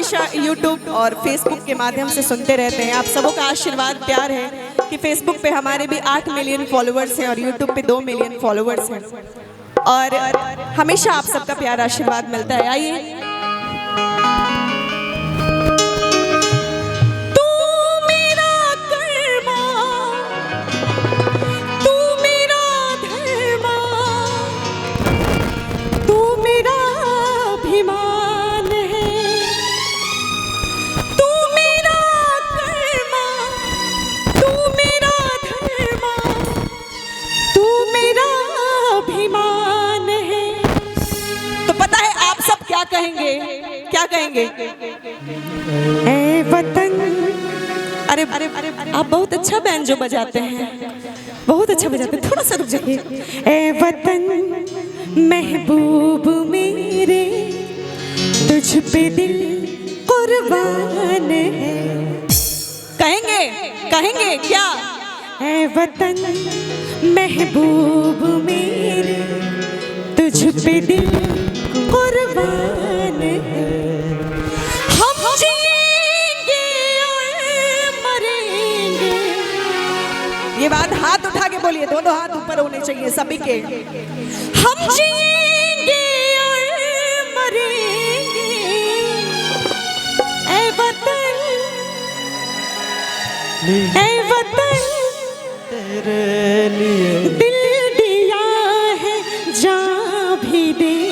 हमेशा YouTube और Facebook के माध्यम से सुनते रहते हैं। आप सबों का आशीर्वाद प्यार है कि Facebook पे हमारे भी 8 मिलियन फॉलोअर्स हैं और YouTube पे 2 मिलियन फॉलोअर्स हैं और हमेशा आप सबका प्यार आशीर्वाद मिलता है। आइए क्या कहेंगे ए वतन। अरे अरे अरे आप बहुत अच्छा बैंजो बजाते हैं, बहुत अच्छा बजाते हैं, थोड़ा सा रुक जाइए। ए वतन महबूब मेरे तुझ पे दिल कुर्बान है। कहेंगे कहेंगे क्या? ए वतन महबूब मेरे तुझ पे दिल कुर्बान है। हम जिएंगे और मरेंगे। ये बात हाथ उठा के बोलिए, दोनों हाथ ऊपर होने चाहिए सभी के। हम जिएंगे और मरेंगे ऐ वतन, ऐ वतन तेरे लिए दिल दिया है, जान भी देंगे।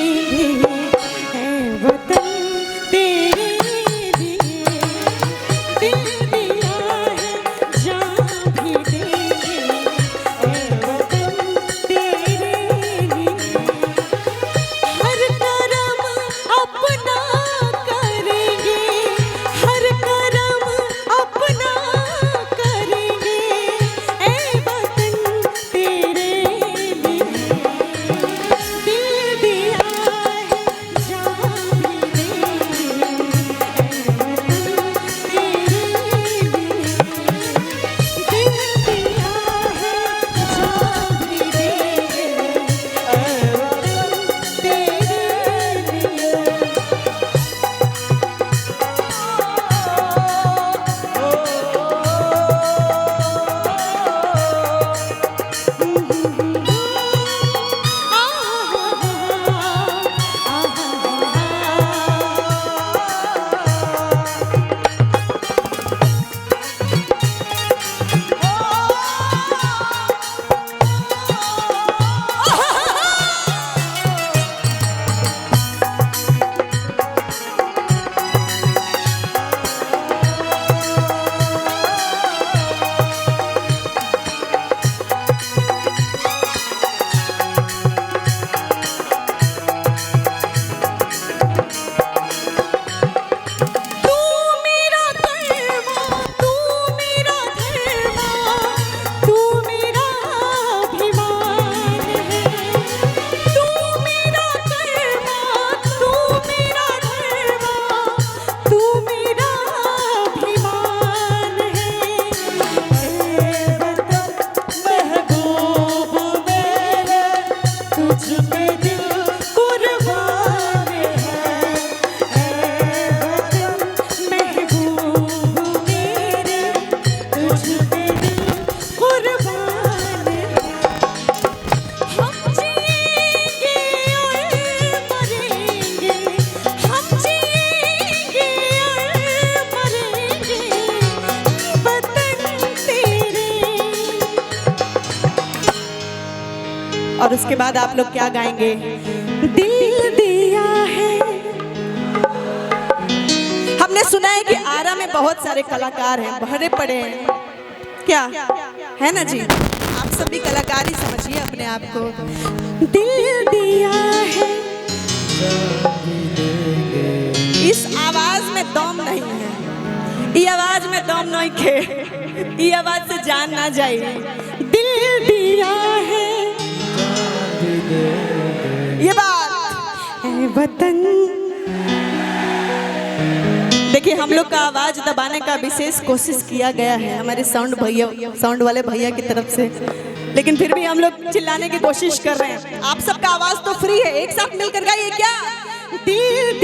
और उसके बाद आप लोग क्या गाएंगे? दिल दिया है। हमने सुना है कि आरा में बहुत सारे कलाकार हैं, भरे पड़े हैं, क्या है ना जी? आप सभी कलाकार ही समझिए अपने आप को। दिल दिया है, इस आवाज में दम नहीं है, ये आवाज में दम नहीं खे, ये आवाज से जान ना जाए। दिल दिया है ये बात है वतन। देखिए हम लोग का आवाज दबाने का विशेष कोशिश किया गया है हमारे साउंड वाले भैया की तरफ से, लेकिन फिर भी हम लोग चिल्लाने की कोशिश कर रहे हैं। आप सबका आवाज तो फ्री है, एक साथ मिलकर गाइए क्या? दिल